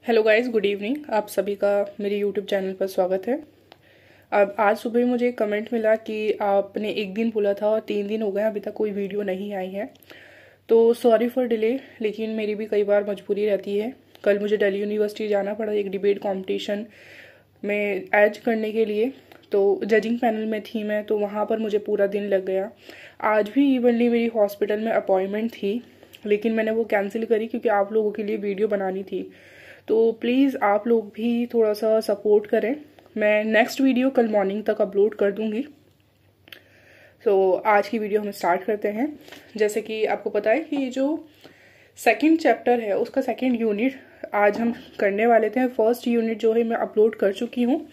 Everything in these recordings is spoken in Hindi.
Hello guys, good evening. आप सभी का मेरे यूट्यूब चैनल पर स्वागत है। अब आज सुबह मुझे एक कमेंट मिला कि आपने एक दिन बोला था और 3 दिन हो गए अभी तक कोई वीडियो नहीं आई है। तो सॉरी फॉर डिले, लेकिन मेरी भी कई बार मजबूरी रहती है। कल मुझे दिल्ली यूनिवर्सिटी जाना पड़ा एक डिबेट कॉम्पिटिशन में एज करने के लिए। तो जजिंग पैनल में थी मैं, तो वहाँ पर मुझे पूरा दिन लग गया। आज भी इवनली मेरी हॉस्पिटल में अपॉइंटमेंट थी, लेकिन मैंने वो कैंसिल करी क्योंकि आप लोगों के लिए वीडियो बनानी थी। तो प्लीज़ आप लोग भी थोड़ा सा सपोर्ट करें। मैं नेक्स्ट वीडियो कल मॉर्निंग तक अपलोड कर दूंगी। तो आज की वीडियो हम स्टार्ट करते हैं। जैसे कि आपको पता है कि जो सेकंड चैप्टर है उसका सेकंड यूनिट आज हम करने वाले थे। फर्स्ट यूनिट जो है मैं अपलोड कर चुकी हूँ,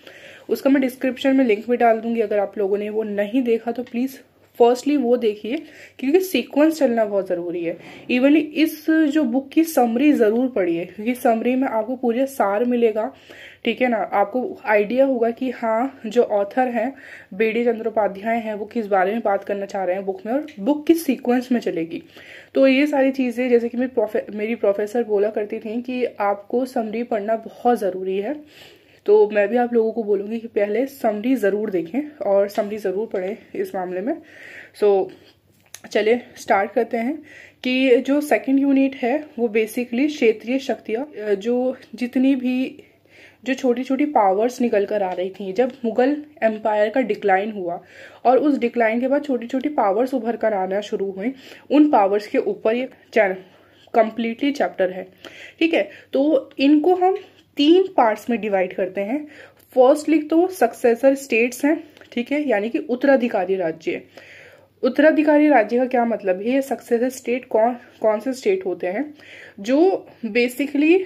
उसका मैं डिस्क्रिप्शन में लिंक भी डाल दूंगी। अगर आप लोगों ने वो नहीं देखा तो प्लीज़ फर्स्टली वो देखिए, क्योंकि सीक्वेंस चलना बहुत ज़रूरी है। इवनली इस जो बुक की समरी ज़रूर पढ़िए, क्योंकि समरी में आपको पूरे सार मिलेगा। ठीक है ना, आपको आइडिया होगा कि हाँ, जो ऑथर हैं बी.डी. चंद्रोपाध्याय हैं वो किस बारे में बात करना चाह रहे हैं बुक में, और बुक किस सीक्वेंस में चलेगी। तो ये सारी चीज़ें, जैसे कि मेरी प्रोफेसर बोला करती थी कि आपको समरी पढ़ना बहुत ज़रूरी है। तो मैं भी आप लोगों को बोलूँगी कि पहले समरी ज़रूर देखें और समरी ज़रूर पढ़ें इस मामले में। चलिए स्टार्ट करते हैं कि जो सेकंड यूनिट है वो बेसिकली क्षेत्रीय शक्तियाँ, जो जितनी भी जो छोटी छोटी पावर्स निकल कर आ रही थी जब मुगल एम्पायर का डिक्लाइन हुआ, और उस डिक्लाइन के बाद छोटी छोटी पावर्स उभर कर आना शुरू हुई, उन पावर्स के ऊपर ये कंप्लीटली चैप्टर है। ठीक है, तो इनको हम 3 पार्ट्स में डिवाइड करते हैं। फर्स्टली तो सक्सेसर स्टेट्स हैं, ठीक है, यानी कि उत्तराधिकारी राज्य। उत्तराधिकारी राज्य का क्या मतलब है? सक्सेसर स्टेट कौन से स्टेट होते हैं जो बेसिकली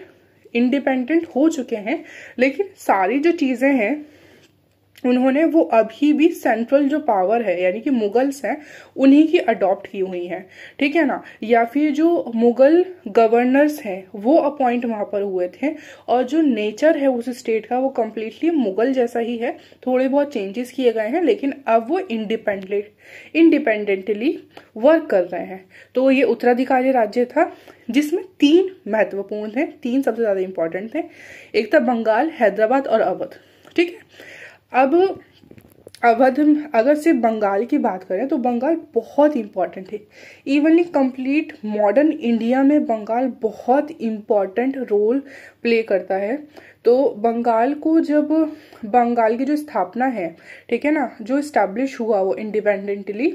इंडिपेंडेंट हो चुके हैं, लेकिन सारी जो चीजें हैं उन्होंने वो अभी भी सेंट्रल जो पावर है यानी कि मुगल्स हैं उन्हीं की अडॉप्ट की हुई हैं। ठीक है ना, या फिर जो मुगल गवर्नर्स हैं वो अपॉइंट वहां पर हुए थे, और जो नेचर है उस स्टेट का वो कम्प्लीटली मुगल जैसा ही है। थोड़े बहुत चेंजेस किए गए हैं, लेकिन अब वो इंडिपेंडेंटली वर्क कर रहे हैं। तो ये उत्तराधिकारी राज्य था, जिसमें 3 महत्वपूर्ण थे, 3 सबसे ज्यादा इंपॉर्टेंट थे। एक था बंगाल, हैदराबाद और अवध। ठीक है, अब अवध, अगर सिर्फ बंगाल की बात करें तो बंगाल बहुत इंपॉर्टेंट है। इवनली कंप्लीट मॉडर्न इंडिया में बंगाल बहुत इंपॉर्टेंट रोल प्ले करता है। तो बंगाल को जब बंगाल की जो स्थापना है, ठीक है ना, जो इस्टेब्लिश हुआ वो इंडिपेंडेंटली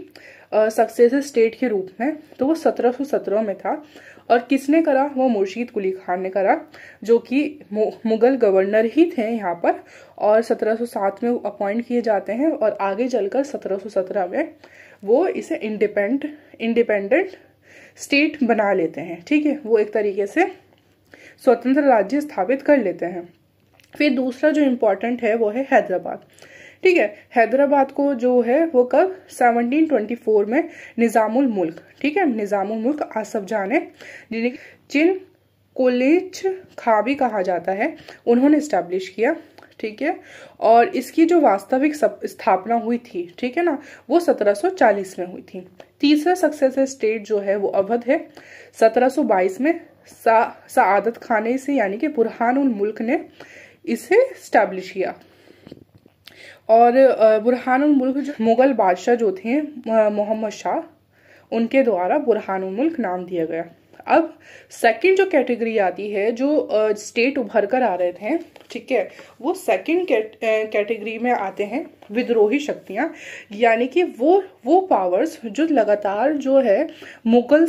सक्सेसर स्टेट के रूप में, तो वो 1717 में था। और किसने करा? वो मुर्शीद कुली खान ने करा, जो कि मुगल गवर्नर ही थे यहाँ पर, और 1707 में अपॉइंट किए जाते हैं, और आगे चलकर 1717 में वो इसे इंडिपेंडेंट स्टेट बना लेते हैं। ठीक है, वो एक तरीके से स्वतंत्र राज्य स्थापित कर लेते हैं। फिर दूसरा जो इम्पोर्टेंट है वो है हैदराबाद। ठीक है, हैदराबाद को जो है वो कब? 1724 में निजामुल मुल्क, ठीक है, निजामुल मुल्क आसफ जाह ने, जिन कोलिच खां भी कहा जाता है, उन्होंने स्टैब्लिश किया। ठीक है, और इसकी जो वास्तविक स्थापना हुई थी, ठीक है ना, वो 1740 में हुई थी। तीसरा सक्सेसर स्टेट जो है वो अवध है। 1722 में सआदत खान से यानी कि बुरहानुल मुल्क ने इसे स्टैब्लिश किया। और बुरहानुल मुल्क जो मुगल बादशाह जो थे मोहम्मद शाह, उनके द्वारा बुरहानुल मुल्क नाम दिया गया। अब सेकंड जो कैटेगरी आती है, जो स्टेट उभर कर आ रहे थे, ठीक है, वो सेकंड कैटेगरी में आते हैं विद्रोही शक्तियां, यानी कि वो पावर्स जो लगातार जो है मुगल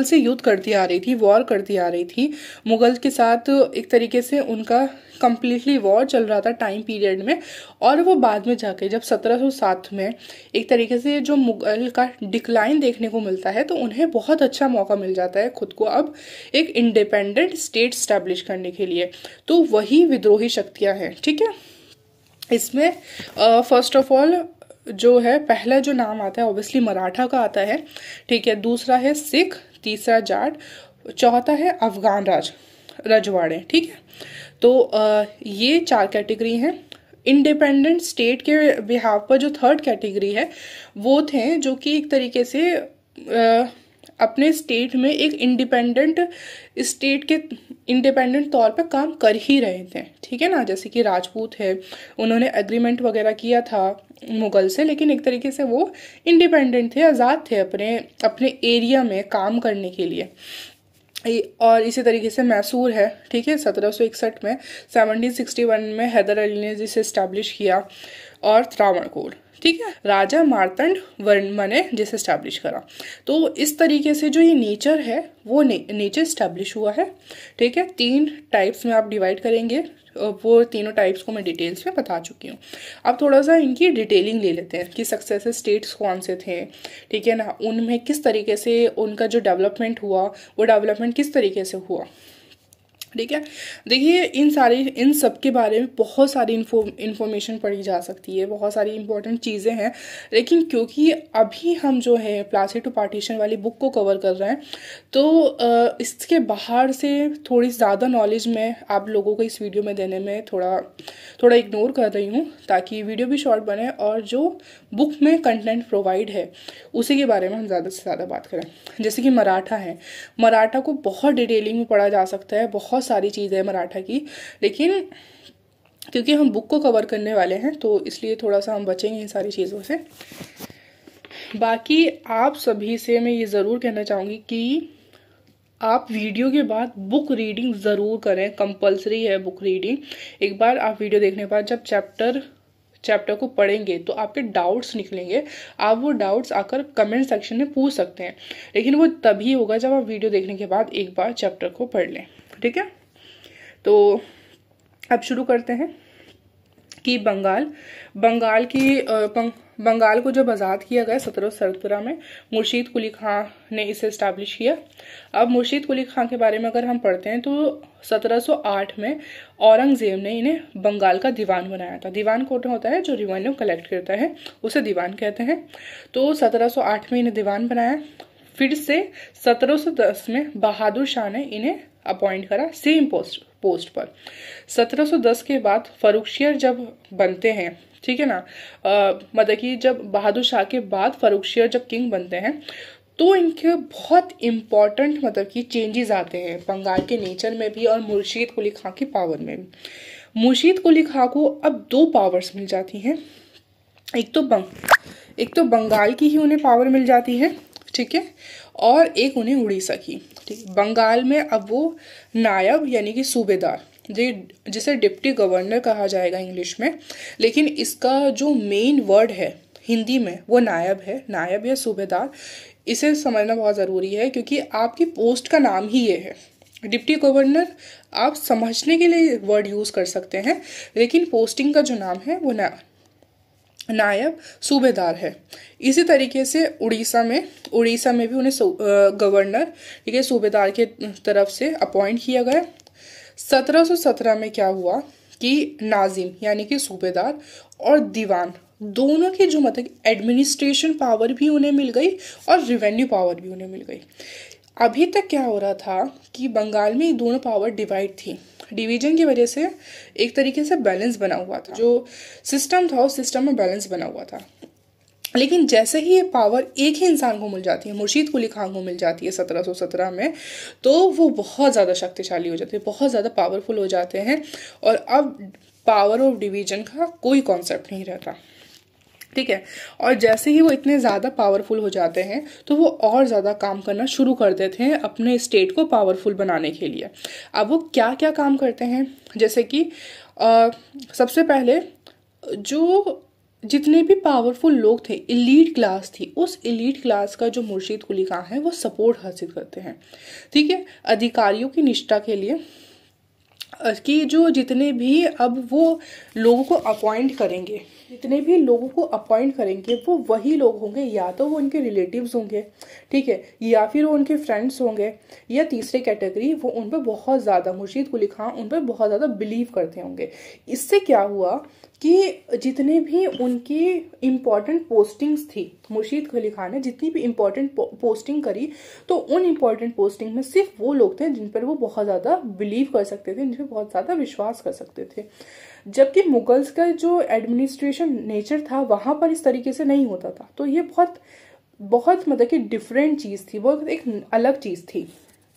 से युद्ध करती आ रही थी, वॉर करती आ रही थी। मुगल के साथ एक तरीके से उनका कंप्लीटली वॉर चल रहा था टाइम पीरियड में, और वो बाद में जाके जब 1707 में एक तरीके से जो मुगल का डिक्लाइन देखने को मिलता है, तो उन्हें बहुत अच्छा मौका मिल जाता है खुद को अब एक इंडिपेंडेंट स्टेट स्टैब्लिश करने के लिए। तो वही विद्रोही शक्तियां हैं। ठीक है, इसमें फर्स्ट ऑफ ऑल जो है पहला जो नाम आता है ऑब्वियसली मराठा का आता है। ठीक है, दूसरा है सिख, तीसरा जाट, चौथा है अफगान रजवाड़े। ठीक है, तो ये 4 कैटेगरी हैं। इंडिपेंडेंट स्टेट के बिहाफ पर जो थर्ड कैटेगरी है वो थे जो कि एक तरीके से अपने स्टेट में एक इंडिपेंडेंट तौर पर काम कर ही रहे थे, ठीक है ना। जैसे कि राजपूत है, उन्होंने एग्रीमेंट वगैरह किया था मुगल से, लेकिन एक तरीके से वो इंडिपेंडेंट थे, आज़ाद थे अपने अपने एरिया में काम करने के लिए। और इसी तरीके से मैसूर है, ठीक है, 1761 में, 1761 में हैदर अली ने जिसे इस्टेब्लिश किया, और त्रावणकोर, ठीक है, राजा मार्तंड वर्मा ने जिसे इस्टेब्लिश करा। तो इस तरीके से जो ये नेचर है वो नेचर इस्टेब्लिश हुआ है, ठीक है। 3 टाइप्स में आप डिवाइड करेंगे, वो तीनों टाइप्स को मैं डिटेल्स में बता चुकी हूँ। अब थोड़ा सा इनकी डिटेलिंग ले लेते हैं कि सक्सेसिव स्टेट्स कौन से थे, ठीक है ना, उनमें किस तरीके से उनका जो डेवलपमेंट हुआ वो डेवलपमेंट किस तरीके से हुआ, ठीक है। देखिए इन सब के बारे में बहुत सारी इन्फॉर्मेशन पढ़ी जा सकती है, बहुत सारी इंपॉर्टेंट चीज़ें हैं, लेकिन क्योंकि अभी हम जो है प्लासी टू पार्टीशन वाली बुक को कवर कर रहे हैं, तो इसके बाहर से थोड़ी ज़्यादा नॉलेज मैं आप लोगों को इस वीडियो में देने में थोड़ा इग्नोर कर रही हूँ, ताकि वीडियो भी शॉर्ट बने और जो बुक में कंटेंट प्रोवाइड है उसी के बारे में हम ज़्यादा से ज़्यादा बात करें। जैसे कि मराठा है, मराठा को बहुत डिटेलिंग में पढ़ा जा सकता है, बहुत सारी चीज़ें हैं मराठा की, लेकिन क्योंकि हम बुक को कवर करने वाले हैं तो इसलिए थोड़ा सा हम बचेंगे इन सारी चीज़ों से। बाकी आप सभी से मैं ये ज़रूर कहना चाहूँगी कि आप वीडियो के बाद बुक रीडिंग ज़रूर करें, कंपलसरी है बुक रीडिंग। एक बार आप वीडियो देखने के बाद जब चैप्टर को पढ़ेंगे तो आपके डाउट्स निकलेंगे, आप वो डाउट्स आकर कमेंट सेक्शन में पूछ सकते हैं, लेकिन वो तभी होगा जब आप वीडियो देखने के बाद एक बार चैप्टर को पढ़ लें, ठीक है। तो अब शुरू करते हैं कि बंगाल को जब आज़ाद किया गया 1717 में, मुर्शीद कुली खां ने इसे इस्टेब्लिश किया। अब मुर्शीद कुली खां के बारे में अगर हम पढ़ते हैं तो 1708 में औरंगजेब ने इन्हें बंगाल का दीवान बनाया था। दीवान कौन होता है? जो रेवेन्यू कलेक्ट करता है उसे दीवान कहते हैं। तो 1708 में इन्हें दीवान बनाया। फिर से 1710 में बहादुर शाह ने इन्हें अपॉइंट करा सेम पोस्ट पर। 1710 के बाद फर्रुखशियर जब बनते हैं, ठीक है ना, मतलब कि जब बहादुर शाह के बाद फर्रुखशियर जब किंग बनते हैं तो इनके बहुत इम्पॉर्टेंट मतलब कि चेंजेस आते हैं बंगाल के नेचर में भी और मुर्शीद कुली खां की पावर में भी। मुर्शीद कुली खां को अब 2 पावर्स मिल जाती हैं। एक तो बंगाल की ही उन्हें पावर मिल जाती है, ठीक है, और एक उन्हें उड़ीसा की, ठीक। बंगाल में अब वो नायब यानी कि सूबेदार, जिसे डिप्टी गवर्नर कहा जाएगा इंग्लिश में, लेकिन इसका जो मेन वर्ड है हिंदी में वो नायब है, नायब या सूबेदार। इसे समझना बहुत ज़रूरी है क्योंकि आपकी पोस्ट का नाम ही ये है। डिप्टी गवर्नर आप समझने के लिए वर्ड यूज़ कर सकते हैं, लेकिन पोस्टिंग का जो नाम है वो नायब सूबेदार है। इसी तरीके से उड़ीसा में भी उन्हें गवर्नर, ठीक है, सूबेदार के तरफ से अपॉइंट किया गया। 1717 में क्या हुआ कि नाजिम यानी कि सूबेदार और दीवान दोनों की जो मतलब एडमिनिस्ट्रेशन पावर भी उन्हें मिल गई और रेवेन्यू पावर भी उन्हें मिल गई। अभी तक क्या हो रहा था कि बंगाल में दोनों पावर डिवाइड थी। डिवीजन की वजह से एक तरीके से बैलेंस बना हुआ था, जो सिस्टम था उस सिस्टम में बैलेंस बना हुआ था। लेकिन जैसे ही ये पावर एक ही इंसान को मिल जाती है, मुर्शीद कुली खां को मिल जाती है 1717 में, तो वो बहुत ज़्यादा शक्तिशाली हो जाते हैं, बहुत ज़्यादा पावरफुल हो जाते हैं और अब पावर ऑफ डिवीजन का कोई कॉन्सेप्ट नहीं रहता, ठीक है। और जैसे ही वो इतने ज़्यादा पावरफुल हो जाते हैं तो वो और ज़्यादा काम करना शुरू कर देते हैं अपने स्टेट को पावरफुल बनाने के लिए। अब वो क्या क्या काम करते हैं, जैसे कि सबसे पहले जो जितने भी पावरफुल लोग थे, एलीट क्लास थी, उस एलीट क्लास का जो मुर्शीद कुली खां है वो सपोर्ट हासिल करते हैं, ठीक है, अधिकारियों की निष्ठा के लिए कि जो जितने भी अब वो लोगों को अपॉइंट करेंगे, जितने भी लोगों को अपॉइंट करेंगे वो वही लोग होंगे, या तो वो उनके रिलेटिव्स होंगे, ठीक है, या फिर वो उनके फ्रेंड्स होंगे, या तीसरे कैटेगरी वो उन पर बहुत ज़्यादा, मुर्शीद कुली खां उन पर बहुत ज़्यादा बिलीव करते होंगे। इससे क्या हुआ कि जितने भी उनकी इम्पॉर्टेंट पोस्टिंग्स थी, मुर्शीद कुली खां ने जितनी भी इम्पॉर्टेंट पोस्टिंग करी, तो उन इम्पॉर्टेंट पोस्टिंग में सिर्फ वो लोग थे जिन पर वो बहुत ज़्यादा बिलीव कर सकते थे, जिन पर बहुत ज़्यादा विश्वास कर सकते थे। जबकि मुगल्स का जो एडमिनिस्ट्रेशन नेचर था वहाँ पर इस तरीके से नहीं होता था। तो ये बहुत बहुत मतलब कि डिफरेंट चीज़ थी, बहुत एक अलग चीज़ थी।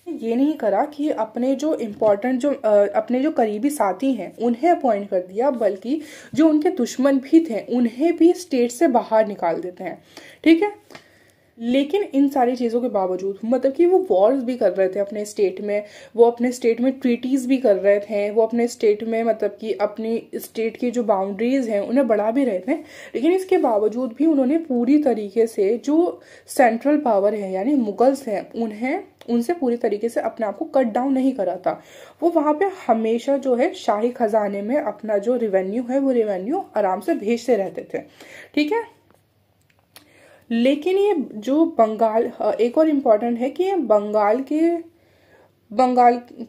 ये नहीं करा कि अपने जो इम्पोर्टेंट जो अपने जो करीबी साथी हैं उन्हें अपॉइंट कर दिया, बल्कि जो उनके दुश्मन भी थे उन्हें भी स्टेट से बाहर निकाल देते हैं। ठीक है, लेकिन इन सारी चीज़ों के बावजूद मतलब कि वो वॉर्स भी कर रहे थे अपने स्टेट में, वो अपने स्टेट में ट्रीटीज़ भी कर रहे थे, वो अपने स्टेट में मतलब कि अपनी स्टेट की जो बाउंड्रीज़ हैं उन्हें बढ़ा भी रहे थे। लेकिन इसके बावजूद भी उन्होंने पूरी तरीके से जो सेंट्रल पावर है यानी मुगल्स हैं उनसे पूरी तरीके से अपने आप को कट डाउन नहीं करा था। वो वहाँ पे हमेशा जो है शाही खजाने में अपना जो रेवेन्यू है वो रेवेन्यू आराम से भेजते रहते थे। ठीक है, लेकिन ये जो बंगाल, एक और इम्पॉर्टेंट है कि ये बंगाल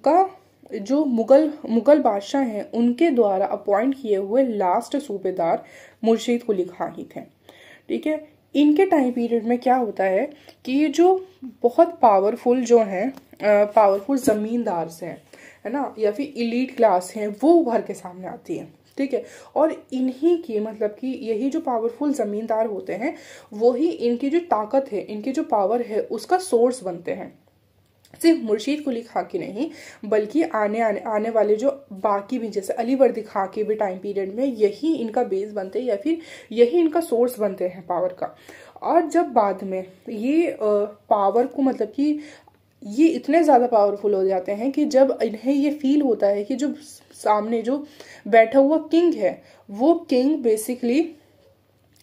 का जो मुगल बादशाह हैं उनके द्वारा अपॉइंट किए हुए लास्ट सूबेदार मुर्शीद कुली खां ही थे। ठीक है, इनके टाइम पीरियड में क्या होता है कि ये जो बहुत पावरफुल जो हैं, पावरफुल जमींदार हैं, है ना, या फिर इलीट क्लास हैं, वो उभर के सामने आती है। ठीक है, और इन्हीं की मतलब कि यही जो पावरफुल जमींदार होते हैं वही इनकी जो ताकत है, इनकी जो पावर है उसका सोर्स बनते हैं। सिर्फ मुर्शीद कुली खां की नहीं बल्कि आने वाले जो बाकी भी, जैसे अलीवर्दी खां के भी टाइम पीरियड में यही इनका बेस बनते हैं या फिर यही इनका सोर्स बनते हैं पावर का। और जब बाद में ये पावर को मतलब कि ये इतने ज़्यादा पावरफुल हो जाते हैं कि जब इन्हें ये फील होता है कि जो सामने जो बैठा हुआ किंग है वो किंग बेसिकली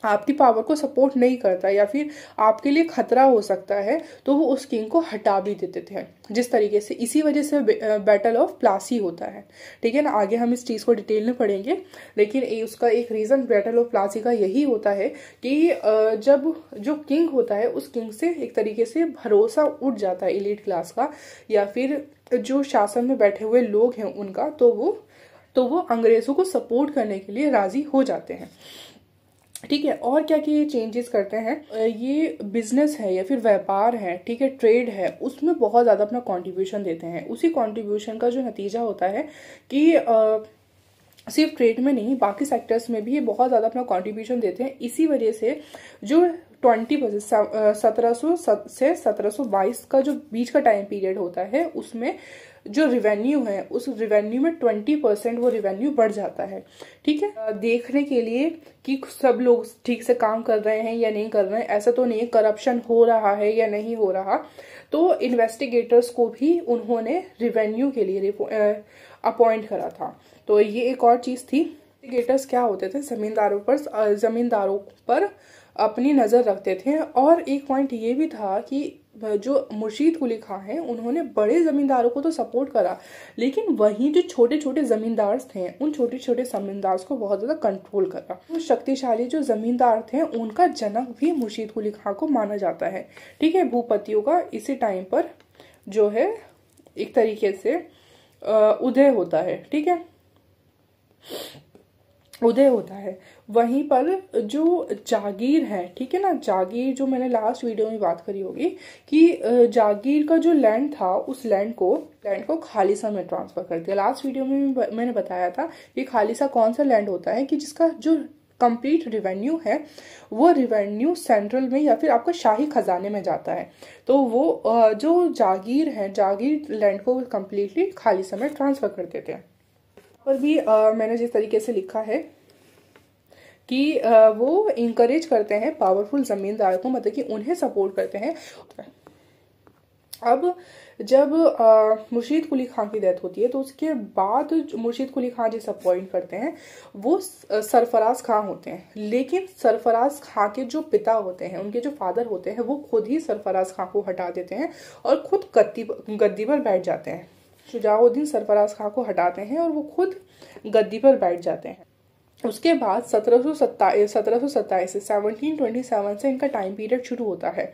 आपकी पावर को सपोर्ट नहीं करता या फिर आपके लिए खतरा हो सकता है, तो वो उस किंग को हटा भी देते थे। जिस तरीके से इसी वजह से बैटल ऑफ प्लासी होता है। ठीक है ना, आगे हम इस चीज़ को डिटेल में पढ़ेंगे, लेकिन उसका एक रीज़न बैटल ऑफ प्लासी का यही होता है कि जब जो किंग होता है उस किंग से एक तरीके से भरोसा उठ जाता है इलीट क्लास का या फिर जो शासन में बैठे हुए लोग हैं उनका, तो वो अंग्रेज़ों को सपोर्ट करने के लिए राज़ी हो जाते हैं। ठीक है, और क्या क्या ये चेंजेस करते हैं, ये बिजनेस है या फिर व्यापार है, ठीक है, ट्रेड है, उसमें बहुत ज़्यादा अपना कंट्रीब्यूशन देते हैं। उसी कंट्रीब्यूशन का जो नतीजा होता है कि सिर्फ ट्रेड में नहीं बाकी सेक्टर्स में भी ये बहुत ज़्यादा अपना कंट्रीब्यूशन देते हैं। इसी वजह से जो 20% 1700 से 1722 का जो बीच का टाइम पीरियड होता है उसमें जो रिवेन्यू है उस रिवेन्यू में 20% वो रिवेन्यू बढ़ जाता है। ठीक है, देखने के लिए कि सब लोग ठीक से काम कर रहे हैं या नहीं कर रहे हैं, ऐसा तो नहीं करप्शन हो रहा है या नहीं हो रहा, तो इन्वेस्टिगेटर्स को भी उन्होंने रिवेन्यू के लिए अपॉइंट करा था। तो ये एक और चीज़ थी। इन्वेस्टिगेटर्स क्या होते थे, जमींदारों पर अपनी नज़र रखते थे। और एक पॉइंट ये भी था कि जो मुर्शीद कुली खां हैं उन्होंने बड़े जमींदारों को तो सपोर्ट करा, लेकिन वहीं जो छोटे छोटे जमींदार थे उन छोटे छोटे जमींदार को बहुत ज़्यादा कंट्रोल करा। तो शक्तिशाली जो जमींदार थे उनका जनक भी मुर्शीद कुली खां को माना जाता है। ठीक है, भूपतियों का इसी टाइम पर जो है एक तरीके से उदय होता है। ठीक है, उदय होता है। वहीं पर जो जागीर है, ठीक है ना, जागीर जो मैंने लास्ट वीडियो में बात करी होगी कि जागीर का जो लैंड था उस लैंड को खालिसा में ट्रांसफर कर दिया। लास्ट वीडियो में मैंने बताया था कि खालिसा कौन सा लैंड होता है कि जिसका जो कंप्लीट रिवेन्यू है वो रिवेन्यू सेंट्रल में या फिर आपका शाही खजाने में जाता है। तो वो जो जागीर है, जागीर लैंड को कम्प्लीटली खालिसा में ट्रांसफर कर देते हैं। पर भी मैंने जिस तरीके से लिखा है कि वो इंकरेज करते हैं पावरफुल जमींदार को, मतलब कि उन्हें सपोर्ट करते हैं। अब जब मुर्शीद कुली खां की डेथ होती है तो उसके बाद मुर्शीद कुली खां जिस अपॉइंट करते हैं वो सरफराज खां होते हैं। लेकिन सरफराज खां के जो पिता होते हैं, उनके जो फादर होते हैं, वो खुद ही सरफराज खां को हटा देते हैं और खुद गद्दी पर बैठ जाते हैं। शुजाउद्दीन सरफराज खां को हटाते हैं और वो खुद गद्दी पर बैठ जाते हैं। उसके बाद 1727 से 1727 से इनका टाइम पीरियड शुरू होता है।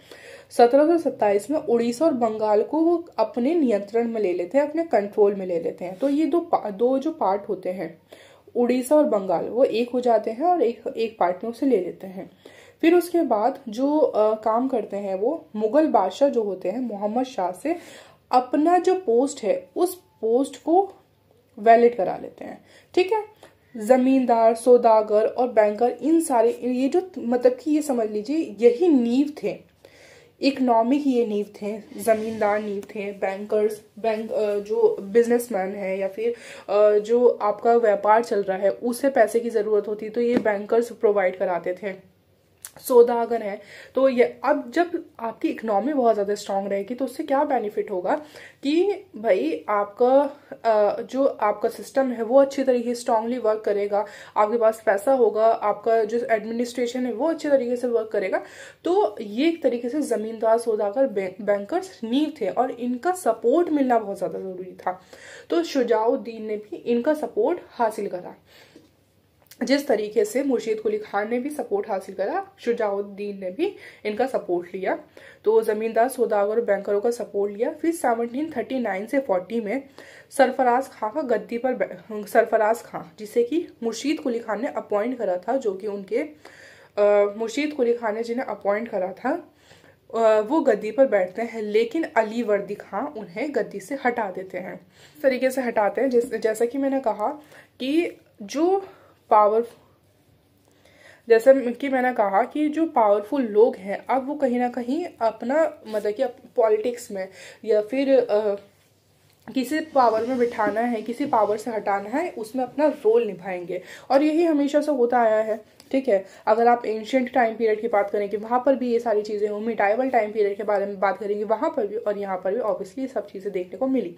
1727 में उड़ीसा और बंगाल को वो अपने नियंत्रण में ले लेते हैं, अपने कंट्रोल में ले लेते हैं। तो ये दो जो पार्ट होते हैं उड़ीसा और बंगाल वो एक हो जाते हैं और एक पार्ट में उसे ले लेते हैं। फिर उसके बाद जो काम करते हैं वो मुगल बादशाह जो होते हैं मोहम्मद शाह से अपना जो पोस्ट है उस पोस्ट को वैलिड करा लेते हैं। ठीक है, जमींदार, सौदागर और बैंकर, इन सारे ये जो मतलब कि ये समझ लीजिए यही नींव थे इकोनॉमिक ये नींव थे, जमींदार नींव थे, बैंकर्स, जो बिजनेसमैन है या फिर जो आपका व्यापार चल रहा है उससे पैसे की ज़रूरत होती तो ये बैंकर्स प्रोवाइड कराते थे। सौदागर है। तो ये अब जब आपकी इकोनॉमी बहुत ज़्यादा स्ट्रांग रहेगी तो उससे क्या बेनिफिट होगा कि भाई आपका जो आपका सिस्टम है वो अच्छी तरीके से स्ट्रांगली वर्क करेगा, आपके पास पैसा होगा, आपका जो एडमिनिस्ट्रेशन है वो अच्छे तरीके से वर्क करेगा। तो ये एक तरीके से जमींदार, सौदागर, बैंकर्स नींव थे और इनका सपोर्ट मिलना बहुत ज़्यादा ज़रूरी था। तो शुजाउद्दीन ने भी इनका सपोर्ट हासिल करा। जिस तरीके से मुर्शीद कुली खान ने भी सपोर्ट हासिल करा, शुजाउद्दीन ने भी इनका सपोर्ट लिया। तो जमींदार, सौदागर और बैंकरों का सपोर्ट लिया। फिर 1739 से 40 में सरफराज खां का गद्दी पर, सरफराज खां जिसे कि मुर्शीद कुली खान ने अपॉइंट करा था, जो कि उनके मुर्शीद कुली खान ने जिन्हें अपॉइंट करा था वो गद्दी पर बैठते हैं, लेकिन अली वर्दी खां उन्हें गद्दी से हटा देते हैं। इस तरीके से हटाते हैं जैसा कि मैंने कहा कि जो पावरफुल लोग हैं अब वो कहीं ना कहीं अपना मतलब कि पॉलिटिक्स में या फिर किसी पावर में बिठाना है, किसी पावर से हटाना है, उसमें अपना रोल निभाएंगे। और यही हमेशा से होता आया है। ठीक है, अगर आप एंशियंट टाइम पीरियड की बात करेंगे वहाँ पर भी ये सारी चीज़ें हों, मिडाइवल टाइम पीरियड के बारे में बात करेंगे वहाँ पर भी, और यहाँ पर भी ऑब्वियसली ये सब चीज़ें देखने को मिली।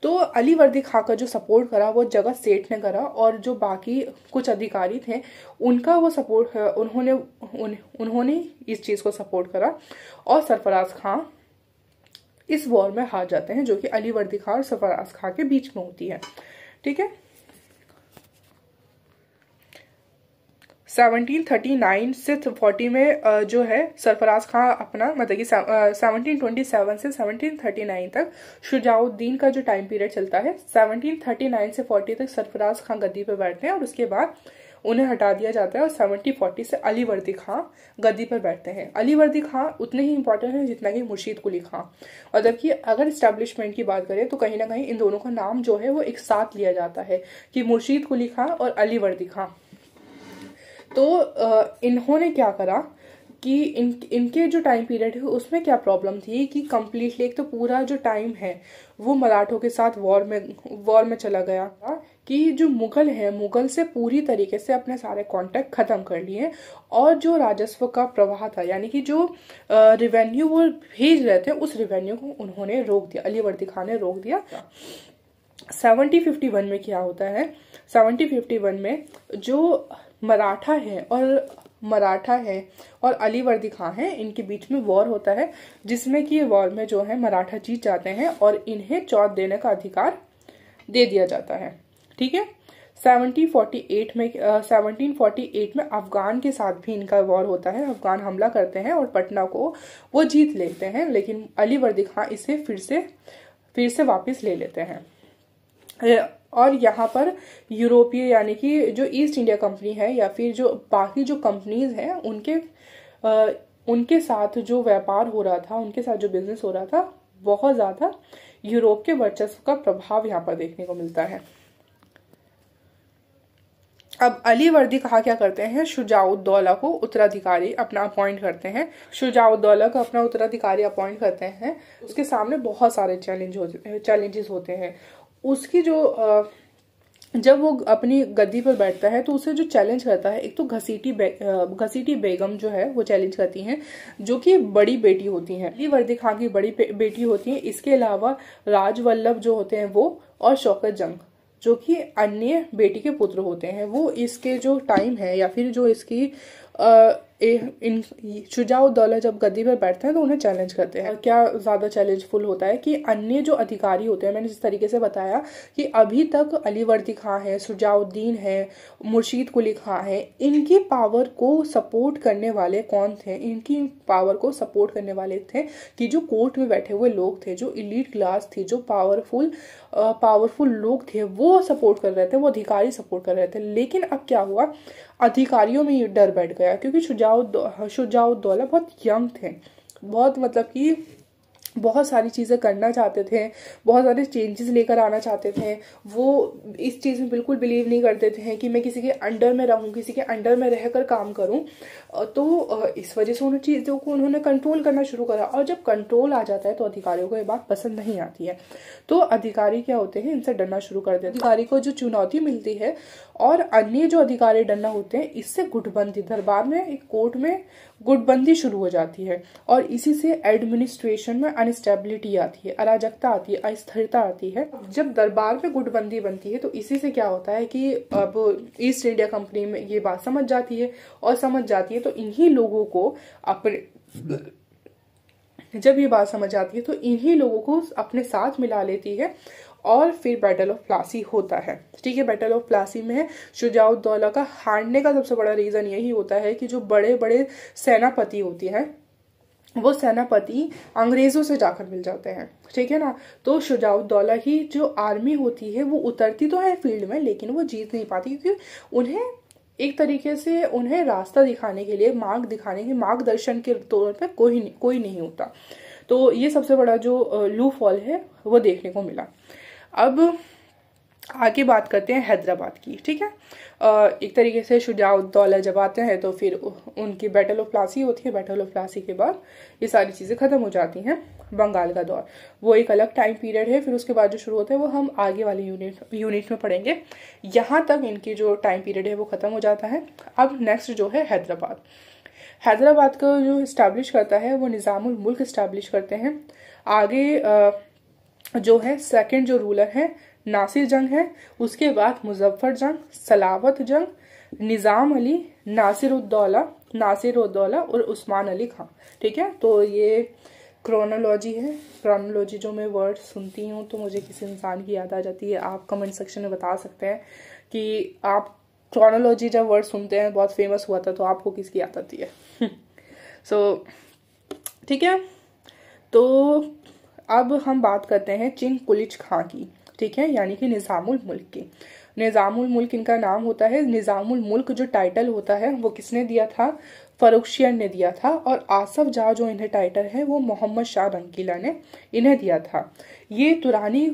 तो अली वर्दी खां का जो सपोर्ट करा वो जगह सेठ ने करा, और जो बाकी कुछ अधिकारी थे उनका वो सपोर्ट उन्होंने इस चीज़ को सपोर्ट करा, और सरफराज खां इस वॉर में हार जाते हैं, जो कि अली वर्दी खां और सरफराज खां के बीच में होती है। ठीक है, 1739 से 40 में जो है सरफराज खां अपना मतलब कि 1727 से 1739 तक शुजाउद्दीन का जो टाइम पीरियड चलता है, 1739 से 40 तक सरफराज खां गद्दी पर बैठते हैं और उसके बाद उन्हें हटा दिया जाता है और 1740 से अली वर्दी खां गद्दी पर बैठते हैं। अली वर्दी खां उतने ही इंपॉर्टेंट है जितना कि मुर्शीद कुली खां। और जबकि अगर इस्टेब्लिशमेंट की बात करें तो कहीं ना कहीं इन दोनों का नाम जो है वो एक साथ लिया जाता है कि मुर्शीद कुली खां और अली वर्दी खां। तो इन्होंने क्या करा कि इनके जो टाइम पीरियड है उसमें क्या प्रॉब्लम थी कि कम्प्लीटली एक तो पूरा जो टाइम है वो मराठों के साथ वॉर में चला गया कि जो मुगल है, मुगल से पूरी तरीके से अपने सारे कांटेक्ट खत्म कर लिए, और जो राजस्व का प्रवाह था यानी कि जो रिवेन्यू वो भेज रहे थे उस रिवेन्यू को उन्होंने रोक दिया, अली वर्दी खान ने रोक दिया। 1751 में क्या होता है, 1751 में जो मराठा है और अली वर्दी खां है, इनके बीच में वॉर होता है, जिसमें कि वॉर में जो है मराठा जीत जाते हैं और इन्हें चौथ देने का अधिकार दे दिया जाता है। ठीक है, 1748 में अफगान के साथ भी इनका वॉर होता है। अफगान हमला करते हैं और पटना को वो जीत लेते हैं, लेकिन अली वर्दी खां इसे फिर से वापस ले लेते हैं। और यहाँ पर यूरोपीय यानी कि जो ईस्ट इंडिया कंपनी है या फिर जो बाकी जो कंपनीज हैं उनके साथ जो व्यापार हो रहा था, उनके साथ जो बिजनेस हो रहा था, बहुत ज़्यादा यूरोप के वर्चस्व का प्रभाव यहाँ पर देखने को मिलता है। अब अली वर्दी खां क्या करते हैं, शुजाउद्दौला को उत्तराधिकारी अपना अपॉइंट करते हैं। शुजाउद्दौला को अपना उत्तराधिकारी अपॉइंट करते हैं। उसके सामने बहुत सारे चैलेंजेस होते हैं। उसकी जो जब वो अपनी गद्दी पर बैठता है तो उसे जो चैलेंज करता है, एक तो घसीटी बेगम जो है वो चैलेंज करती हैं, जो कि बड़ी बेटी होती हैं, अली वर्दी खां की बड़ी बेटी होती है। इसके अलावा राजवल्लभ जो होते हैं वो, और शौकत जंग जो कि अन्य बेटी के पुत्र होते हैं, वो इसके जो टाइम है या फिर जो इसकी शुजाउद्दौला जब गद्दी पर बैठते हैं तो उन्हें चैलेंज करते हैं। क्या ज़्यादा चैलेंजफुल होता है कि अन्य जो अधिकारी होते हैं, मैंने जिस तरीके से बताया कि अभी तक अली वर्दी खां है, शुजाउद्दीन है, मुर्शीद कुली खां है, इनकी पावर को सपोर्ट करने वाले कौन थे? इनकी पावर को सपोर्ट करने वाले थे कि जो कोर्ट में बैठे हुए लोग थे, जो इलीट क्लास थी, जो पावरफुल लोग थे, वो सपोर्ट कर रहे थे, वो अधिकारी सपोर्ट कर रहे थे। लेकिन अब क्या हुआ, अधिकारियों में ये डर बैठ गया, क्योंकि शुजाउद्दौला बहुत यंग थे, बहुत मतलब कि बहुत सारी चीज़ें करना चाहते थे, बहुत सारे चेंजेस लेकर आना चाहते थे। वो इस चीज़ में बिल्कुल बिलीव नहीं करते थे कि मैं किसी के अंडर में रहूं, किसी के अंडर में रहकर काम करूं। तो इस वजह से उन चीज़ों को उन्होंने कंट्रोल करना शुरू करा। और जब कंट्रोल आ जाता है तो अधिकारियों को ये बात पसंद नहीं आती है। तो अधिकारी क्या होते हैं, इनसे डरना शुरू कर देते हैं। अधिकारी को जो चुनौती मिलती है और अन्य जो अधिकारी डरना होते हैं, इससे गुटबंदी, दरबार में, एक कोर्ट में गुटबंदी शुरू हो जाती है। और इसी से एडमिनिस्ट्रेशन में अनस्टेबिलिटी आती है, अराजकता आती है, अस्थिरता आती है। जब दरबार में गुटबंदी बनती है तो इसी से क्या होता है कि अब ईस्ट इंडिया कंपनी में ये बात समझ जाती है, और समझ जाती है तो इन्हीं लोगों को अपने, जब ये बात समझ आती है तो इन्हीं लोगों को अपने साथ मिला लेती है। और फिर बैटल ऑफ प्लासी होता है। ठीक है, बैटल ऑफ प्लासी में शुजाउद्दौला का हारने का सबसे बड़ा रीजन यही होता है कि जो बड़े बड़े सेनापति होती हैं, वो सेनापति अंग्रेजों से जाकर मिल जाते हैं। ठीक है ना। तो शुजाउद्दौला ही जो आर्मी होती है वो उतरती तो है फील्ड में, लेकिन वो जीत नहीं पाती, क्योंकि उन्हें एक तरीके से उन्हें रास्ता दिखाने के लिए, मार्ग दिखाने के, मार्गदर्शन के तौर पे कोई नहीं होता। तो ये सबसे बड़ा जो लू फॉल है वो देखने को मिला। अब आगे बात करते हैं हैदराबाद की। ठीक है, एक तरीके से शुजाउद्दौला जब आते हैं तो फिर उनकी बैटल ऑफ प्लासी होती है। बैटल ऑफ प्लासी के बाद ये सारी चीज़ें खत्म हो जाती हैं। बंगाल का दौर वो एक अलग टाइम पीरियड है। फिर उसके बाद जो शुरू होता है वो हम आगे वाले यूनिट में पढ़ेंगे। यहाँ तक इनकी जो टाइम पीरियड है वो खत्म हो जाता है। अब नेक्स्ट जो है हैदराबाद। हैदराबाद को जो इस्टेब्लिश करता है वो निज़ामुल मुल्क इस्टेब्लिश करते हैं। आगे जो है सेकंड जो रूलर है नासिर जंग है, उसके बाद मुजफ्फर जंग, सलावत जंग, निज़ाम अली, नासिरुद्दौला और उस्मान अली खान। ठीक है, तो ये क्रोनोलॉजी है। क्रोनोलॉजी जो मैं वर्ड सुनती हूँ तो मुझे किसी इंसान की याद आ जाती है। आप कमेंट सेक्शन में बता सकते हैं कि आप क्रोनोलॉजी जब वर्ड सुनते हैं, बहुत फेमस हुआ था, तो आपको किसकी याद आती है। सो ठीक है, तो अब हम बात करते हैं चिंग कुलिच खां की। ठीक है, यानी कि निज़ामुल मुल्क की। निज़ामुल मुल्क इनका नाम होता है। निज़ामुल मुल्क जो टाइटल होता है वो किसने दिया था? फर्रुखशियर ने दिया था। और आसफ जाह जो इन्हें टाइटल है वो मोहम्मद शाह रंगीला ने इन्हें दिया था। ये तुरानी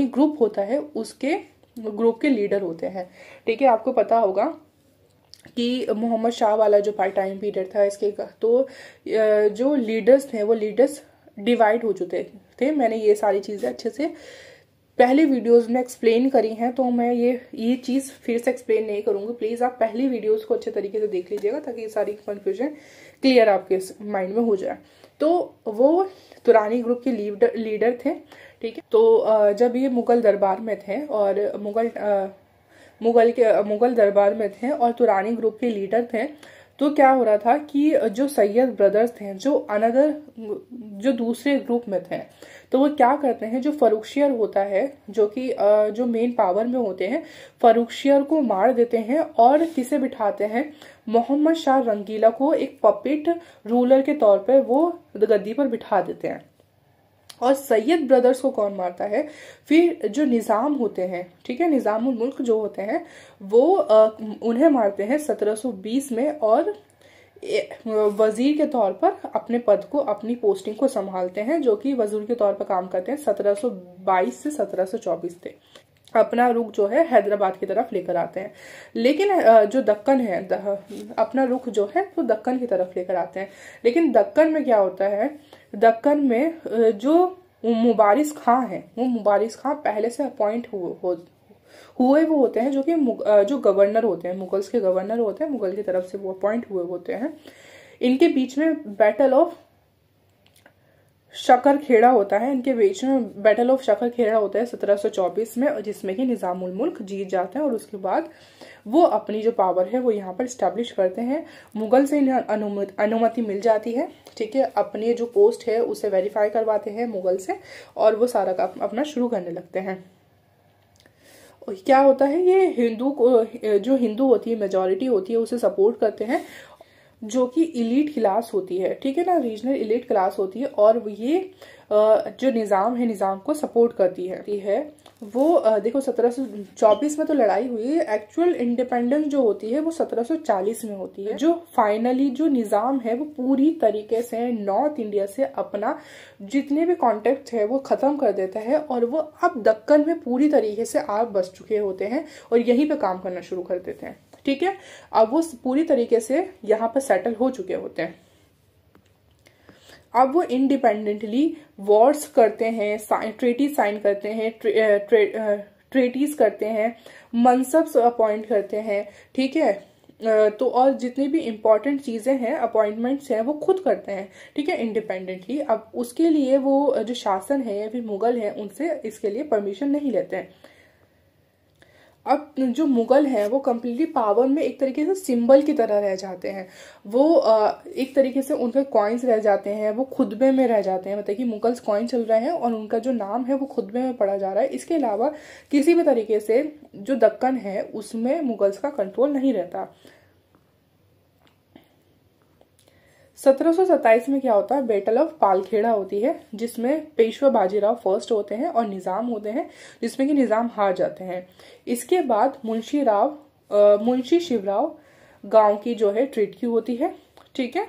ग्रुप होता है, उसके ग्रुप के लीडर होते हैं। ठीक है, आपको पता होगा कि मोहम्मद शाह वाला जो टाइम पीरियड था इसके, तो जो लीडर्स थे वो लीडर्स डिवाइड हो चुके थे। मैंने ये सारी चीज़ें अच्छे से पहली वीडियोस में एक्सप्लेन करी हैं, तो मैं ये चीज़ फिर से एक्सप्लेन नहीं करूँगी। प्लीज़ आप पहली वीडियोस को अच्छे तरीके से देख लीजिएगा ताकि ये सारी कन्फ्यूजन क्लियर आपके माइंड में हो जाए। तो वो तुरानी ग्रुप के लीडर थे। ठीक है, तो जब ये मुगल दरबार में थे और मुगल दरबार में थे और तुरानी ग्रुप के लीडर थे, तो क्या हो रहा था कि जो सैयद ब्रदर्स थे, जो दूसरे ग्रुप में थे, तो वो क्या करते हैं, जो फर्रुखशियर होता है, जो कि जो मेन पावर में होते हैं, फर्रुखशियर को मार देते हैं और किसे बिठाते हैं? मोहम्मद शाह रंगीला को एक पपेट रूलर के तौर पर वो गद्दी पर बिठा देते हैं। और सैयद ब्रदर्स को कौन मारता है? फिर जो निज़ाम होते हैं, ठीक है, निज़ामुल मुल्क जो होते हैं वो उन्हें मारते हैं 1720 में, और वजीर के तौर पर अपने पद को, अपनी पोस्टिंग को संभालते हैं, जो कि वजीर के तौर पर काम करते हैं 1722 से 1724 थे। अपना रुख जो है हैदराबाद की तरफ लेकर आते हैं। लेकिन जो दक्कन है, अपना रुख जो है वो दक्कन की तरफ लेकर आते हैं। लेकिन दक्कन में क्या होता है? दक्कन में जो मुबारिस खां है, वो मुबारिस खां पहले से अपॉइंट हुए वो होते हैं, जो कि जो गवर्नर होते हैं, मुगल्स के गवर्नर होते हैं, मुगल की तरफ से वो अपॉइंट हुए होते हैं। इनके बीच में बैटल ऑफ शकरखेड़ा होता है। इनके बीच में बैटल ऑफ शकरखेड़ा होता है 1724 में, जिसमें कि निज़ामुल मुल्क जीत जाते हैं और उसके बाद वो अपनी जो पावर है वो यहाँ पर स्टैब्लिश करते हैं। मुगल से इन्हें अनुमति मिल जाती है। ठीक है, अपनी जो पोस्ट है उसे वेरीफाई करवाते हैं मुगल से, और वो सारा काम अपना शुरू करने लगते हैं। क्या होता है, ये जो हिंदू होती है, मेजॉरिटी होती है, उसे सपोर्ट करते हैं, जो कि इलीट क्लास होती है। ठीक है ना, रीजनल इलीट क्लास होती है। और ये जो निज़ाम है, निज़ाम को सपोर्ट करती है वो देखो 1724 में तो लड़ाई हुई है, एक्चुअल इंडिपेंडेंस जो होती है वो 1740 में होती है। जो फाइनली जो निज़ाम है वो पूरी तरीके से नॉर्थ इंडिया से अपना जितने भी कॉन्टेक्ट है वो ख़त्म कर देता है और वो अब दक्कन में पूरी तरीके से आप बस चुके होते हैं और यहीं पे काम करना शुरू कर देते हैं। ठीक है, अब वो पूरी तरीके से यहाँ पर सेटल हो चुके होते हैं। अब वो इंडिपेंडेंटली वॉर्स करते हैं, ट्रेटीज साइन करते हैं, ट्रेटीज करते हैं, मनसब्स अपॉइंट करते हैं। ठीक है, तो और जितनी भी इम्पोर्टेंट चीज़ें हैं, अपॉइंटमेंट्स हैं, वो खुद करते हैं। ठीक है, इंडिपेंडेंटली। अब उसके लिए वो जो शासन है या फिर मुगल हैं उनसे इसके लिए परमिशन नहीं लेते हैं। अब जो मुगल हैं वो कम्प्लीटली पावर में एक तरीके से सिंबल की तरह रह जाते हैं। वो एक तरीके से उनके कॉइन्स रह जाते हैं, वो खुतबे में रह जाते हैं। मतलब कि मुगल्स कॉइन चल रहे हैं और उनका जो नाम है वो खुतबे में पढ़ा जा रहा है। इसके अलावा किसी भी तरीके से जो दक्कन है उसमें मुगल्स का कंट्रोल नहीं रहता। 1727 में क्या होता है, बैटल ऑफ पालखेड़ा होती है, जिसमें पेशवा बाजीराव फर्स्ट होते हैं और निज़ाम होते हैं, जिसमें कि निज़ाम हार जाते हैं। इसके बाद मुंशी शिवराव गांव की जो है ट्रीटी होती है। ठीक है,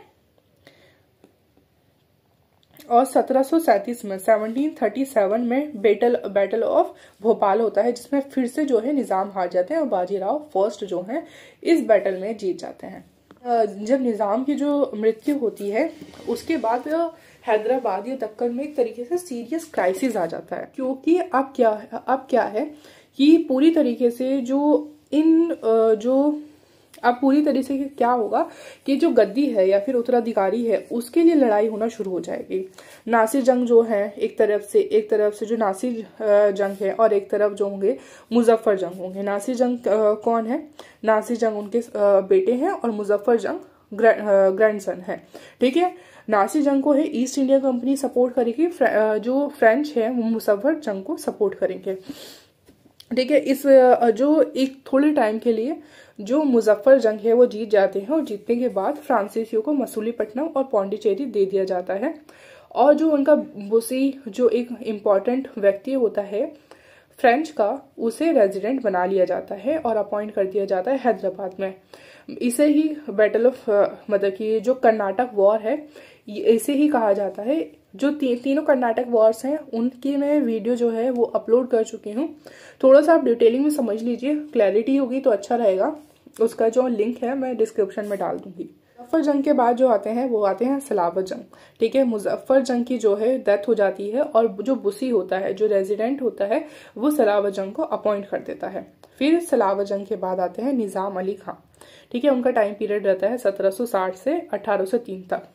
और 1737 में बैटल ऑफ भोपाल होता है, जिसमें फिर से जो है निज़ाम हार जाते हैं और बाजीराव फर्स्ट जो है इस बैटल में जीत जाते हैं। जब निज़ाम की जो मृत्यु होती है उसके बाद हैदराबाद या दक्कन में एक तरीके से सीरियस क्राइसिस आ जाता है, क्योंकि अब क्या है कि पूरी तरीके से अब पूरी तरीके से क्या होगा कि जो गद्दी है या फिर उत्तराधिकारी है उसके लिए लड़ाई होना शुरू हो जाएगी। नासिर जंग जो है एक तरफ से जो नासिर जंग है और एक तरफ जो होंगे मुजफ्फर जंग होंगे। नासिर जंग कौन है? नासिर जंग उनके बेटे हैं और मुजफ्फर जंग ग्रैंडसन है। ठीक है, नासिर जंग को है ईस्ट इंडिया कंपनी सपोर्ट करेगी, जो फ्रेंच है वो मुजफ्फर जंग को सपोर्ट करेंगे। ठीक है, इस जो एक थोड़े टाइम के लिए जो मुजफ्फर जंग है वो जीत जाते हैं और जीतने के बाद फ्रांसीसियों को मसूलीपट्टनम और पौंडीचेरी दे दिया जाता है। और जो उनका बुसी जो एक इम्पॉर्टेंट व्यक्ति होता है फ्रेंच का, उसे रेजिडेंट बना लिया जाता है और अपॉइंट कर दिया जाता है हैदराबाद में। इसे ही बैटल ऑफ मतलब कि जो कर्नाटक वॉर है इसे ही कहा जाता है। जो तीनों कर्नाटक वॉर्स हैं उनकी मैं वीडियो जो है वो अपलोड कर चुकी हूँ। थोड़ा सा आप डिटेलिंग में समझ लीजिए, क्लैरिटी होगी तो अच्छा रहेगा। उसका जो लिंक है मैं डिस्क्रिप्शन में डाल दूंगी। मुजफ्फर जंग के बाद जो आते हैं वो आते हैं सलावत जंग। ठीक है, मुजफ्फर जंग की जो है डेथ हो जाती है और जो बुसी होता है, जो रेजिडेंट होता है, वो सलावत जंग को अपॉइंट कर देता है। फिर सलावत जंग के बाद आते हैं निजाम अली खां। ठीक है, उनका टाइम पीरियड रहता है 1760 से 1803 तक।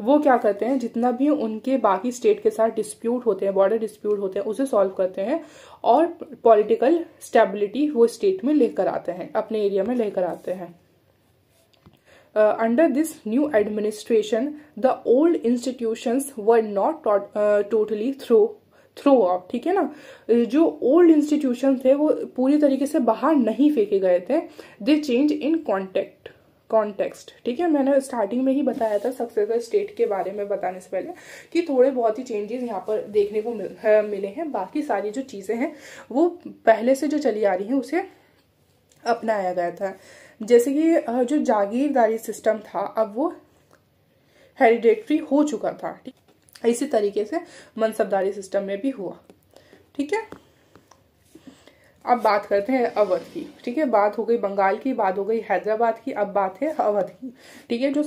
वो क्या करते हैं, जितना भी उनके बाकी स्टेट के साथ डिस्प्यूट होते हैं, बॉर्डर डिस्प्यूट होते हैं, उसे सॉल्व करते हैं और पॉलिटिकल स्टेबिलिटी वो स्टेट में लेकर आते हैं, अपने एरिया में लेकर आते हैं। Under this new administration, the old institutions were not totally throw out। ठीक है ना, जो ओल्ड इंस्टीट्यूशन थे वो पूरी तरीके से बाहर नहीं फेंके गए थे। दे चेंज इन कॉन्टेक्स्ट। ठीक है, मैंने स्टार्टिंग में ही बताया था सक्सेसर स्टेट के बारे में बताने से पहले कि थोड़े बहुत ही चेंजेस यहाँ पर देखने को मिले हैं। बाकी सारी जो चीज़ें हैं वो पहले से जो चली आ रही हैं उसे अपनाया गया था। जैसे कि जो जागीरदारी सिस्टम था अब वो हेरिडेटरी हो चुका था। ठीक, इसी तरीके से मनसबदारी सिस्टम में भी हुआ। ठीक है, अब बात करते हैं अवध की। ठीक है, बात हो गई बंगाल की, बात हो गई हैदराबाद की, अब बात है अवध की। ठीक है, जो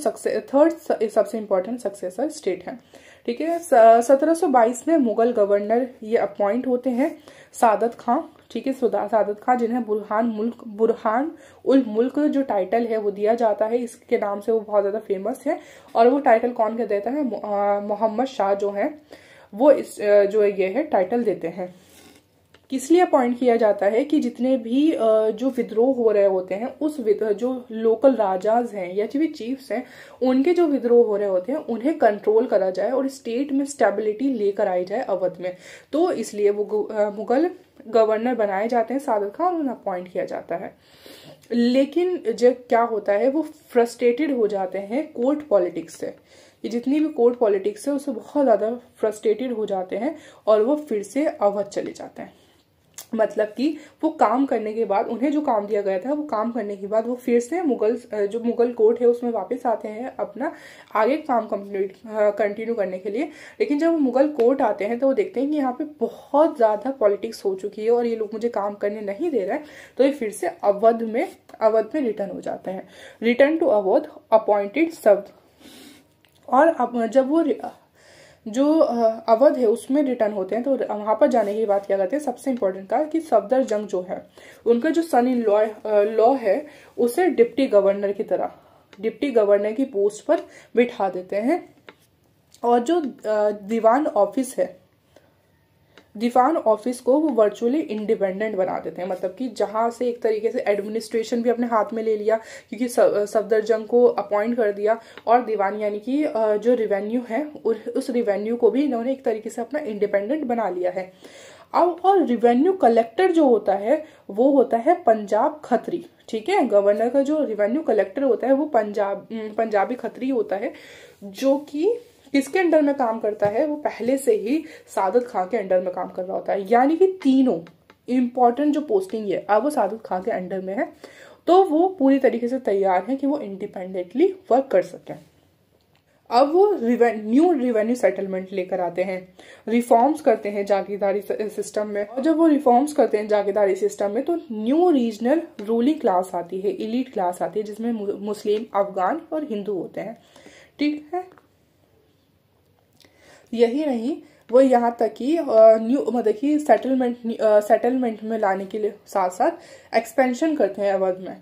थर्ड सबसे इंपॉर्टेंट सक्सेसर स्टेट है। ठीक है, 1722 में मुगल गवर्नर ये अपॉइंट होते हैं सादत खां। ठीक है, सादत खां जिन्हें बुरहान उल मुल्क जो टाइटल है वो दिया जाता है, इसके नाम से वो बहुत ज्यादा फेमस है। और वो टाइटल कौन कह देता है? मोहम्मद शाह जो है वो इस जो ये है टाइटल देते हैं। किस लिए अपॉइंट किया जाता है कि जितने भी जो विद्रोह हो रहे होते हैं उस जो लोकल राजाज हैं या जो भी चीफ्स हैं उनके जो विद्रोह हो रहे होते हैं उन्हें कंट्रोल करा जाए और स्टेट में स्टेबिलिटी लेकर आई जाए अवध में। तो इसलिए वो मुगल गवर्नर बनाए जाते हैं सादत खां और उन्हें अपॉइंट किया जाता है। लेकिन जब क्या होता है वो फ्रस्ट्रेटेड हो जाते हैं कोर्ट पॉलिटिक्स से, ये जितनी भी कोर्ट पॉलिटिक्स है उससे बहुत ज़्यादा फ्रस्ट्रेटेड हो जाते हैं और वो फिर से अवध चले जाते हैं। मतलब कि वो काम करने के बाद, उन्हें जो काम दिया गया था वो काम करने के बाद वो फिर से जो मुगल कोर्ट है उसमें वापस आते हैं अपना आगे काम कंटिन्यू करने के लिए। लेकिन जब वो मुगल कोर्ट आते हैं तो वो देखते हैं कि यहाँ पे बहुत ज़्यादा पॉलिटिक्स हो चुकी है और ये लोग मुझे काम करने नहीं दे रहे हैं, तो ये फिर से अवध में रिटर्न हो जाते हैं। रिटर्न टू अवध अपॉइंटेड सब्द। और अब जब वो जो अवध है उसमें रिटर्न होते हैं तो वहां पर जाने की बात क्या करते हैं, सबसे इंपॉर्टेंट का कि सफदरजंग जो है उनका जो सन इन लॉ है उसे डिप्टी गवर्नर की पोस्ट पर बिठा देते हैं। और जो दीवान ऑफिस को वो वर्चुअली इंडिपेंडेंट बना देते हैं। मतलब कि जहां से एक तरीके से एडमिनिस्ट्रेशन भी अपने हाथ में ले लिया, क्योंकि सफदरजंग को अपॉइंट कर दिया, और दीवान यानी कि जो रिवेन्यू है उस रिवेन्यू को भी इन्होंने एक तरीके से अपना इंडिपेंडेंट बना लिया है। अब और रिवेन्यू कलेक्टर जो होता है वो होता है पंजाब खत्री। ठीक है, गवर्नर का जो रिवेन्यू कलेक्टर होता है वो पंजाबी खत्री होता है, जो कि किसके अंडर में काम करता है, वो पहले से ही सादत खां के अंडर में काम कर रहा होता है। यानी कि तीनों इंपॉर्टेंट जो पोस्टिंग है अब वो सादत खां के अंडर में है, तो वो पूरी तरीके से तैयार है कि वो इंडिपेंडेंटली वर्क कर सकें। अब वो न्यू रिवेन्यू सेटलमेंट लेकर आते हैं, रिफॉर्म्स करते हैं जागीरदारी सिस्टम में। और जब वो रिफॉर्म्स करते हैं जागीरदारी सिस्टम में तो न्यू रीजनल रूलिंग क्लास आती है, इलीट क्लास आती है, जिसमें मुस्लिम, अफगान और हिंदू होते हैं। ठीक है, यही नहीं, वो यहाँ तक कि मतलब कि सेटलमेंट में लाने के लिए साथ साथ एक्सपेंशन करते हैं, अवध में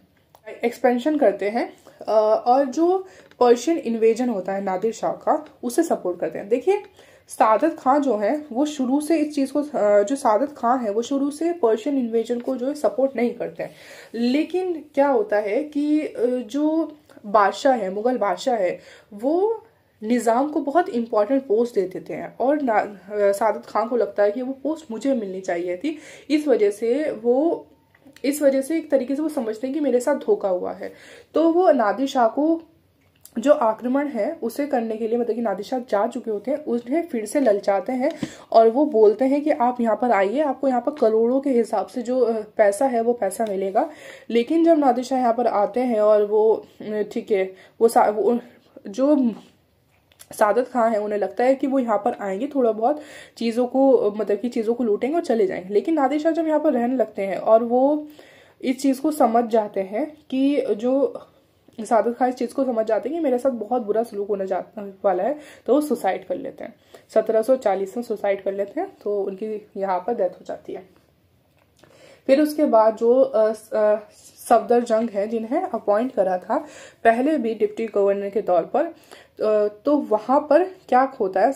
एक्सपेंशन करते हैं। और जो पर्शियन इन्वेजन होता है नादिर शाह का, उसे सपोर्ट करते हैं। देखिए, सादत खां जो है वो शुरू से इस चीज को, जो सादत खां है वो शुरू से पर्शियन इन्वेजन को जो है सपोर्ट नहीं करते हैं। लेकिन क्या होता है कि जो बादशाह है, मुगल बादशाह है, वो निज़ाम को बहुत इंपॉर्टेंट पोस्ट दे देते हैं और सादत खां को लगता है कि वो पोस्ट मुझे मिलनी चाहिए थी। इस वजह से एक तरीके से वो समझते हैं कि मेरे साथ धोखा हुआ है। तो वो नादिर शाह को जो आक्रमण है उसे करने के लिए, मतलब कि नादिर शाह जा चुके होते हैं, उन्हें फिर से ललचाते हैं और वो बोलते हैं कि आप यहाँ पर आइए, आपको यहाँ पर करोड़ों के हिसाब से जो पैसा है वो पैसा मिलेगा। लेकिन जब नादिर शाह यहाँ पर आते हैं और वो ठीक है, वो जो सादत खां है उन्हें लगता है कि वो यहाँ पर आएंगे, थोड़ा बहुत चीज़ों को, मतलब कि चीज़ों को लूटेंगे और चले जाएंगे। लेकिन नादिर शाह जब यहाँ पर रहने लगते हैं और वो इस चीज़ को समझ जाते हैं कि जो सादत खां इस चीज़ को समझ जाते हैं कि मेरे साथ बहुत बुरा सलूक होने वाला है, तो वो सुसाइड कर लेते हैं। 1740 में सुसाइड कर लेते हैं, तो उनकी यहाँ पर डेथ हो जाती है। फिर उसके बाद जो सफदरजंग है, जिन्हें अपॉइंट करा था पहले भी डिप्टी गवर्नर के तौर पर, तो वहां पर क्या होता है,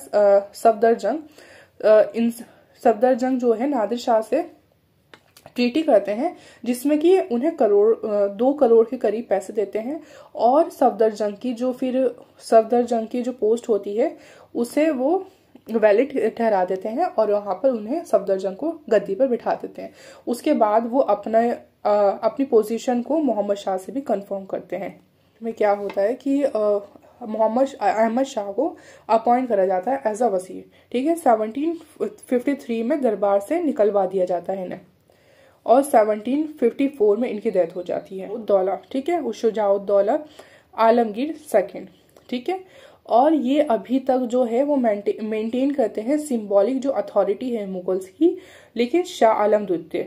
सफदरजंग जो है नादिर शाह से ट्रीटी करते हैं, जिसमें कि उन्हें 2 करोड़ के करीब पैसे देते हैं। और सफदरजंग की जो पोस्ट होती है उसे वो वैलिड ठहरा देते हैं और वहां पर उन्हें सफदरजंग को गद्दी पर बिठा देते हैं। उसके बाद वो अपनी पोजीशन को मोहम्मद शाह से भी कंफर्म करते हैं। में क्या होता है कि अहमद शाह को अपॉइंट करा जाता है एज अ वजीर। ठीक है, 1753 में दरबार से निकलवा दिया जाता है इन्हें और 1754 में इनकी डेथ हो जाती है। उद्दौला, ठीक है, शुजाउद्दौला आलमगीर सेकंड। ठीक है, और ये अभी तक जो है वो मेंटेन करते हैं सिंबॉलिक जो अथॉरिटी है मुगल्स की। लेकिन शाह आलम द्वितीय,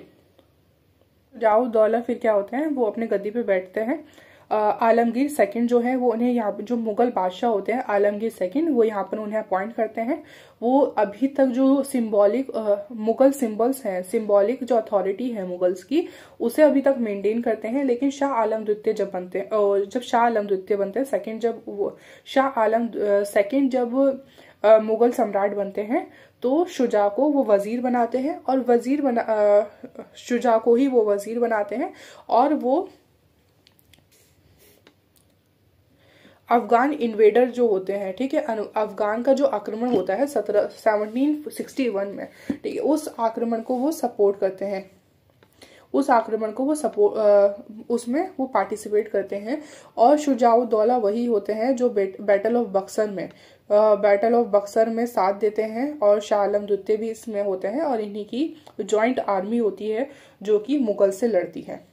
शुजाउद्दौला फिर क्या होते हैं, वो अपने गद्दी पे बैठते हैं। आलमगीर सेकंड जो है वो उन्हें यहाँ जो मुगल बादशाह होते हैं आलमगीर सेकंड, वो यहाँ पर उन्हें अपॉइंट करते हैं। वो अभी तक जो सिंबॉलिक मुगल सिंबल्स हैं, सिंबॉलिक जो अथॉरिटी है मुगल्स की, उसे अभी तक मेंटेन करते हैं। लेकिन शाह आलम द्वितीय जब बनते हैं, जब शाह आलम द्वितीय बनते हैं सेकंड, जब मुगल सम्राट बनते हैं तो शुजा को वो वजीर बनाते हैं और शुजा को ही वो वजीर बनाते हैं। और वो अफगान इन्वेडर जो होते हैं, ठीक है, अफगान का जो आक्रमण होता है 1761 में, ठीक है, उस आक्रमण को वो सपोर्ट करते हैं। उस आक्रमण को वो उसमें वो पार्टिसिपेट करते हैं। और शुजाउद्दौला वही होते हैं जो बैटल ऑफ बक्सर में साथ देते हैं, और शाह आलम द्वितीय भी इसमें होते हैं, और इन्हीं की जॉइंट आर्मी होती है जो कि मुगल से लड़ती है।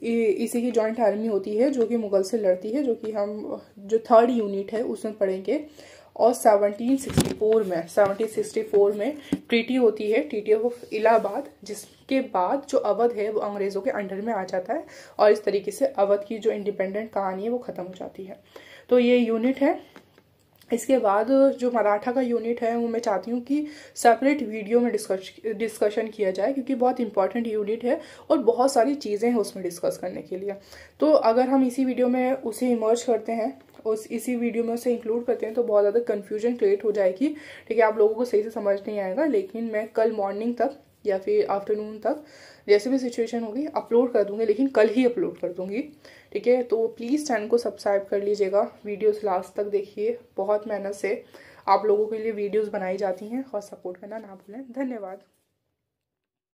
इसी की जॉइंट आर्मी होती है जो कि मुगल से लड़ती है, जो कि हम जो थर्ड यूनिट है उसमें पढ़ेंगे। और 1764 में ट्रीटी होती है, ट्रीटी ऑफ इलाहाबाद, जिसके बाद जो अवध है वो अंग्रेजों के अंडर में आ जाता है, और इस तरीके से अवध की जो इंडिपेंडेंट कहानी है वो खत्म हो जाती है। तो ये यूनिट है। इसके बाद जो मराठा का यूनिट है वो मैं चाहती हूँ कि सेपरेट वीडियो में डिस्कशन किया जाए, क्योंकि बहुत इंपॉर्टेंट यूनिट है और बहुत सारी चीज़ें हैं उसमें डिस्कस करने के लिए। तो अगर हम इसी वीडियो में उसे इमर्ज करते हैं, इसी वीडियो में उसे इंक्लूड करते हैं, तो बहुत ज़्यादा कन्फ्यूजन क्रिएट हो जाएगी। ठीक है, आप लोगों को सही से समझ नहीं आएगा। लेकिन मैं कल मॉर्निंग तक या फिर आफ्टरनून तक जैसे भी सिचुएशन होगी अपलोड कर दूंगी, लेकिन कल ही अपलोड कर दूंगी। ठीक है, तो प्लीज़ चैनल को सब्सक्राइब कर लीजिएगा, वीडियोस लास्ट तक देखिए। बहुत मेहनत से आप लोगों के लिए वीडियोस बनाई जाती हैं, और सपोर्ट करना ना भूलें। धन्यवाद।